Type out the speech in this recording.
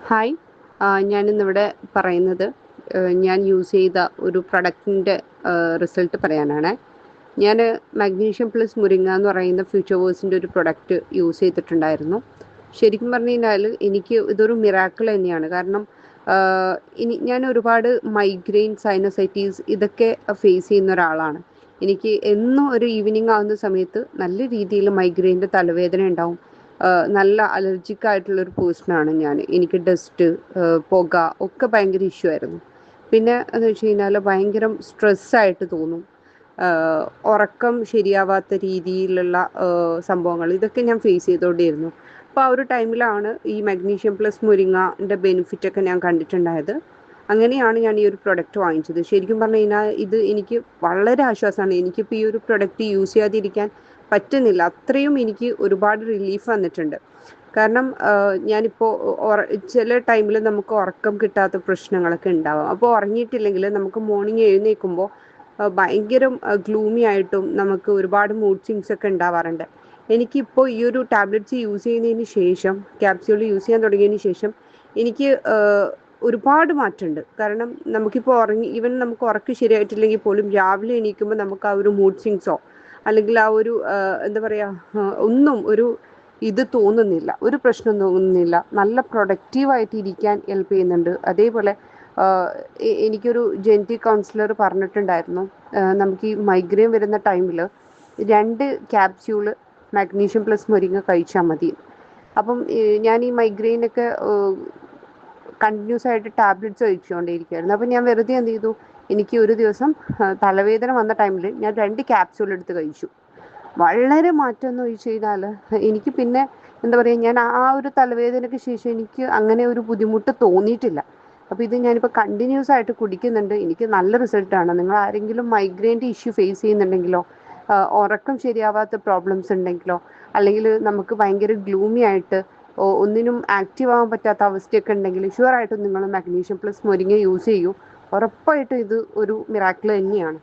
Hi. ഞാനിന്നിവിടെ പറയുന്നത് ഞാൻ യൂസ് ചെയ്ത ഒരു പ്രൊഡക്റ്റിൻ്റെ റിസൾട്ട് പറയാനാണ്. ഞാൻ മാഗ്നീഷ്യം പ്ലസ് മുരിങ്ങ എന്ന് പറയുന്ന ഫ്യൂച്ചർ വേഴ്സിൻ്റെ ഒരു പ്രൊഡക്റ്റ് യൂസ് ചെയ്തിട്ടുണ്ടായിരുന്നു. ശരിക്കും പറഞ്ഞു കഴിഞ്ഞാൽ എനിക്ക് ഇതൊരു മിറാക്കിൾ തന്നെയാണ്. കാരണം ഞാൻ ഒരുപാട് മൈഗ്രെയിൻ, സൈനസൈറ്റീസ് ഇതൊക്കെ ഫേസ് ചെയ്യുന്ന ഒരാളാണ്. എനിക്ക് എന്നും ഒരു ഈവനിങ് ആവുന്ന സമയത്ത് നല്ല രീതിയിൽ മൈഗ്രെയിൻ്റെ തലവേദന ഉണ്ടാവും. നല്ല അലർജിക് ആയിട്ടുള്ളൊരു പേഴ്സണാണ് ഞാൻ. എനിക്ക് ഡസ്റ്റ്, പുക ഒക്കെ ഭയങ്കര ഇഷ്യൂ ആയിരുന്നു. പിന്നെ എന്ന് വെച്ച് കഴിഞ്ഞാൽ ഭയങ്കര സ്ട്രെസ്സായിട്ട് തോന്നും. ഉറക്കം ശരിയാവാത്ത രീതിയിലുള്ള സംഭവങ്ങൾ ഇതൊക്കെ ഞാൻ ഫേസ് ചെയ്തുകൊണ്ടിരുന്നു. അപ്പോൾ ആ ഒരു ടൈമിലാണ് ഈ മഗ്നീഷ്യം പ്ലസ് മുരിങ്ങൻ്റെ ബെനിഫിറ്റൊക്കെ ഞാൻ കണ്ടിട്ടുണ്ടായത്. അങ്ങനെയാണ് ഞാൻ ഈ ഒരു പ്രൊഡക്റ്റ് വാങ്ങിച്ചത്. ശരിക്കും പറഞ്ഞു കഴിഞ്ഞാൽ ഇത് എനിക്ക് വളരെ ആശ്വാസമാണ്. എനിക്കിപ്പോൾ ഈ ഒരു പ്രൊഡക്റ്റ് യൂസ് ചെയ്യാതിരിക്കാൻ പറ്റുന്നില്ല. അത്രയും എനിക്ക് ഒരുപാട് റിലീഫ് വന്നിട്ടുണ്ട്. കാരണം ഞാനിപ്പോൾ ചില ടൈമിൽ നമുക്ക് ഉറക്കം കിട്ടാത്ത പ്രശ്നങ്ങളൊക്കെ ഉണ്ടാവാം. അപ്പോൾ ഉറങ്ങിയിട്ടില്ലെങ്കിൽ നമുക്ക് മോർണിംഗ് എഴുന്നേൽക്കുമ്പോൾ ഭയങ്കര ഗ്ലൂമി ആയിട്ടും നമുക്ക് ഒരുപാട് മൂഡ് സ്വിങ്സ് ഒക്കെ ഉണ്ടാവാറുണ്ട്. എനിക്കിപ്പോൾ ഈ ഒരു ടാബ്ലറ്റ്സ് യൂസ് ചെയ്യുന്നതിന് ശേഷം, ക്യാപ്സ്യൂൾ യൂസ് ചെയ്യാൻ തുടങ്ങിയതിന് ശേഷം എനിക്ക് ഒരുപാട് മാറ്റമുണ്ട്. കാരണം നമുക്കിപ്പോൾ ഈവൻ നമുക്ക് ഉറക്കം ശരിയായിട്ടില്ലെങ്കിൽ പോലും രാവിലെ എണീക്കുമ്പോൾ നമുക്ക് ആ ഒരു മൂഡ് സ്വിങ്സോ അല്ലെങ്കിൽ ആ ഒരു എന്താ പറയുക, ഒന്നും ഒരു ഇത് തോന്നുന്നില്ല, ഒരു പ്രശ്നം തോന്നുന്നില്ല. നല്ല പ്രൊഡക്റ്റീവായിട്ട് ഇരിക്കാൻ ഹെൽപ്പ് ചെയ്യുന്നുണ്ട്. അതേപോലെ എനിക്കൊരു ജെനറ്റിക് കൗൺസിലർ പറഞ്ഞിട്ടുണ്ടായിരുന്നു, നമുക്ക് ഈ മൈഗ്രെയിൻ വരുന്ന ടൈമിൽ 2 ക്യാപ്സ്യൂള് മാഗ്നീഷ്യം പ്ലസ് മുരിങ്ങ കഴിച്ചാൽ മതി. അപ്പം ഞാൻ ഈ മൈഗ്രെയിനൊക്കെ കണ്ടിന്യൂസ് ആയിട്ട് ടാബ്ലറ്റ്സ് കഴിച്ചുകൊണ്ടേയിരിക്കുകയായിരുന്നു. അപ്പം ഞാൻ വെറുതെ എന്ത് ചെയ്തു, എനിക്ക് ഒരു ദിവസം തലവേദന വന്ന ടൈമിൽ ഞാൻ 2 ക്യാപ്സ്യൂൾ എടുത്ത് കഴിച്ചു. വളരെ മാറ്റം എന്ന് ചോദിച്ചു കഴിഞ്ഞാൽ എനിക്ക് പിന്നെ എന്താ പറയുക, ഞാൻ ആ ഒരു തലവേദനയ്ക്ക് ശേഷം എനിക്ക് അങ്ങനെ ഒരു ബുദ്ധിമുട്ട് തോന്നിയിട്ടില്ല. അപ്പോൾ ഇത് ഞാനിപ്പോൾ കണ്ടിന്യൂസ് ആയിട്ട് കുടിക്കുന്നുണ്ട്. എനിക്ക് നല്ല റിസൾട്ടാണ്. നിങ്ങൾ ആരെങ്കിലും മൈഗ്രെയിൻ്റെ ഇഷ്യൂ ഫേസ് ചെയ്യുന്നുണ്ടെങ്കിലോ, ഉറക്കം ശരിയാവാത്ത പ്രോബ്ലംസ് ഉണ്ടെങ്കിലോ, അല്ലെങ്കിൽ നമുക്ക് ഭയങ്കര ഗ്ലൂമി ആയിട്ട് ഒന്നിനും ആക്റ്റീവ് ആവാൻ പറ്റാത്ത അവസ്ഥയൊക്കെ ഉണ്ടെങ്കിൽ ഷുവറായിട്ടും നിങ്ങൾ മാഗ്നീഷ്യം പ്ലസ് മുരിങ്ങ യൂസ് ചെയ്യൂ. ഉറപ്പായിട്ടും ഇത് ഒരു മിറാക്കിൾ തന്നെയാണ്.